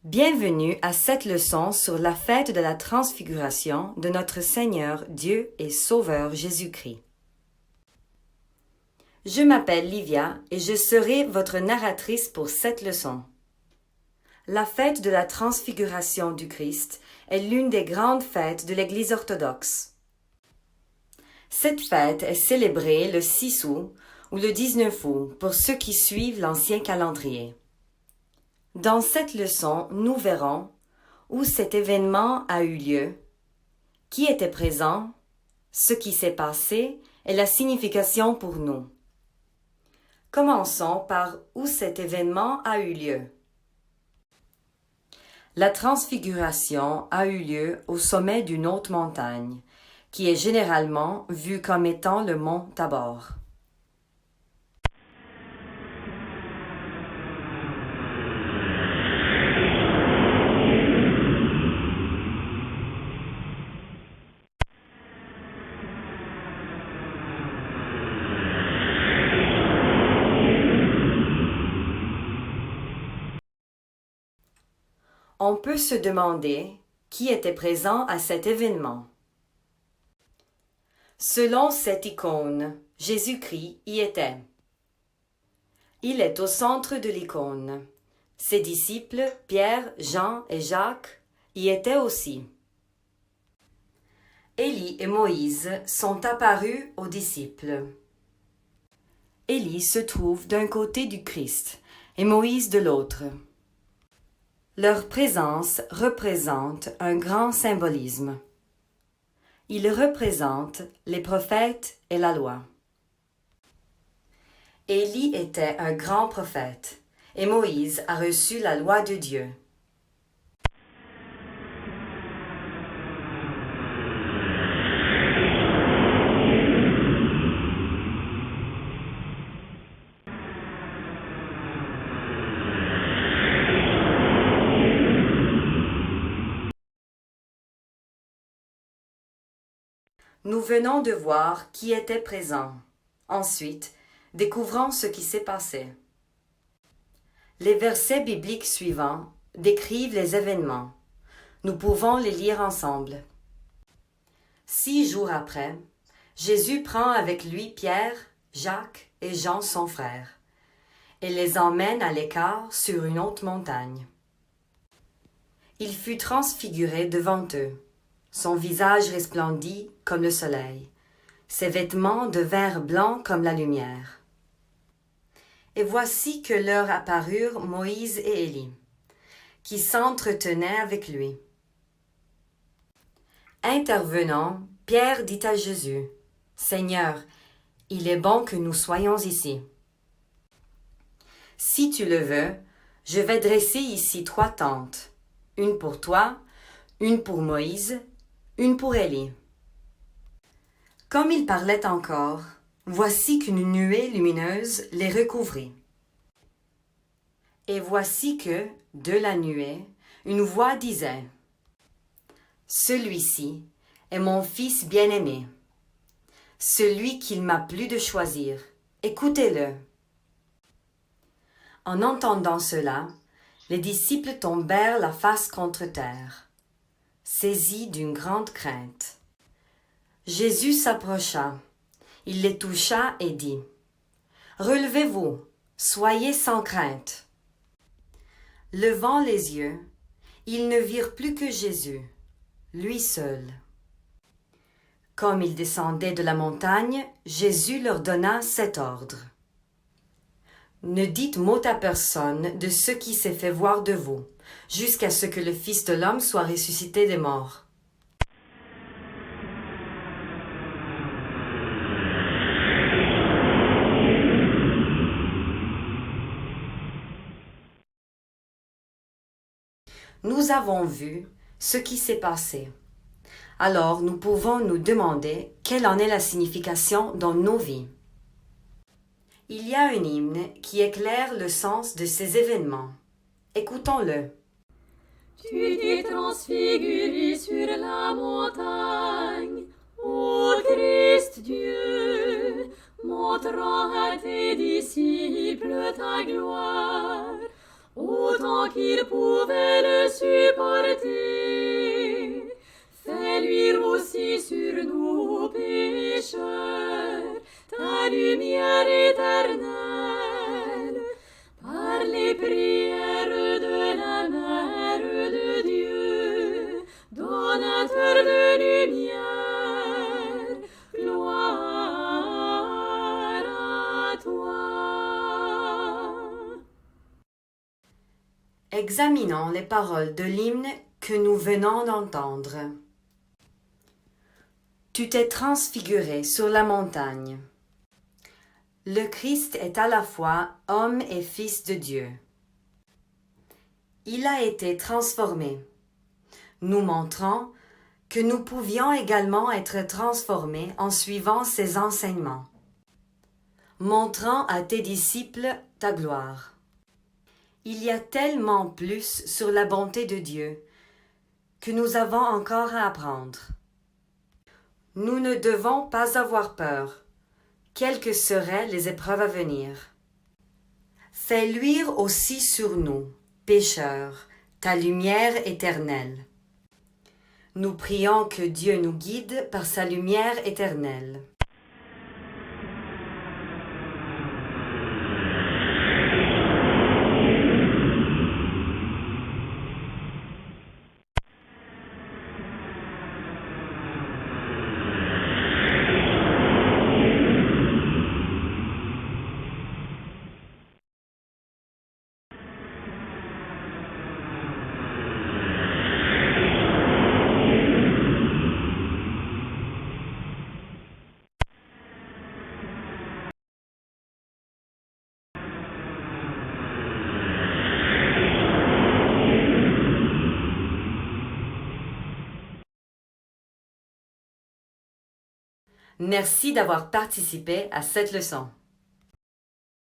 Bienvenue à cette leçon sur la fête de la transfiguration de notre Seigneur Dieu et Sauveur Jésus-Christ. Je m'appelle Livia et je serai votre narratrice pour cette leçon. La fête de la transfiguration du Christ est l'une des grandes fêtes de l'Église orthodoxe. Cette fête est célébrée le 6 août ou le 19 août pour ceux qui suivent l'ancien calendrier. Dans cette leçon, nous verrons où cet événement a eu lieu, qui était présent, ce qui s'est passé et la signification pour nous. Commençons par où cet événement a eu lieu. La transfiguration a eu lieu au sommet d'une haute montagne, qui est généralement vue comme étant le mont Tabor. On peut se demander qui était présent à cet événement. Selon cette icône, Jésus-Christ y était. Il est au centre de l'icône. Ses disciples, Pierre, Jean et Jacques, y étaient aussi. Élie et Moïse sont apparus aux disciples. Élie se trouve d'un côté du Christ et Moïse de l'autre. Leur présence représente un grand symbolisme. Ils représentent les prophètes et la loi. Élie était un grand prophète et Moïse a reçu la loi de Dieu. Nous venons de voir qui était présent. Ensuite, découvrons ce qui s'est passé. Les versets bibliques suivants décrivent les événements. Nous pouvons les lire ensemble. 6 jours après, Jésus prend avec lui Pierre, Jacques et Jean son frère, et les emmène à l'écart sur une haute montagne. Il fut transfiguré devant eux. Son visage resplendit comme le soleil. Ses vêtements devinrent blancs comme la lumière. Et voici que leur apparurent Moïse et Élie, qui s'entretenaient avec lui. Intervenant, Pierre dit à Jésus, « Seigneur, il est bon que nous soyons ici. Si tu le veux, je vais dresser ici 3 tentes, une pour toi, une pour Moïse, une pour Élie. » Comme il parlait encore, voici qu'une nuée lumineuse les recouvrit. Et voici que, de la nuée, une voix disait, « Celui-ci est mon Fils bien-aimé, celui qu'il m'a plu de choisir. Écoutez-le. » En entendant cela, les disciples tombèrent la face contre terre, saisis d'une grande crainte. Jésus s'approcha, il les toucha et dit, « Relevez-vous, soyez sans crainte. » Levant les yeux, ils ne virent plus que Jésus, lui seul. Comme ils descendaient de la montagne, Jésus leur donna cet ordre. « Ne dites mot à personne de ce qui s'est fait voir de vous, jusqu'à ce que le Fils de l'homme soit ressuscité des morts. » Nous avons vu ce qui s'est passé. Alors nous pouvons nous demander quelle en est la signification dans nos vies. Il y a un hymne qui éclaire le sens de ces événements. Écoutons-le. Tu t'es transfiguré sur la montagne, ô Christ Dieu, montrant à tes disciples ta gloire. autant qu'il pouvait le supporter. Fais luire aussi sur nous pécheurs ta lumière éternelle, par les prières de la Mère de Dieu, donateur de lumière, gloire à toi. Examinons les paroles de l'hymne que nous venons d'entendre. Tu t'es transfiguré sur la montagne. Le Christ est à la fois homme et fils de Dieu. Il a été transformé, nous montrant que nous pouvions également être transformés en suivant ses enseignements, montrant à tes disciples ta gloire. Il y a tellement plus sur la bonté de Dieu que nous avons encore à apprendre. Nous ne devons pas avoir peur, quelles que seraient les épreuves à venir. Fais luire aussi sur nous, pécheurs, ta lumière éternelle. Nous prions que Dieu nous guide par sa lumière éternelle. Merci d'avoir participé à cette leçon.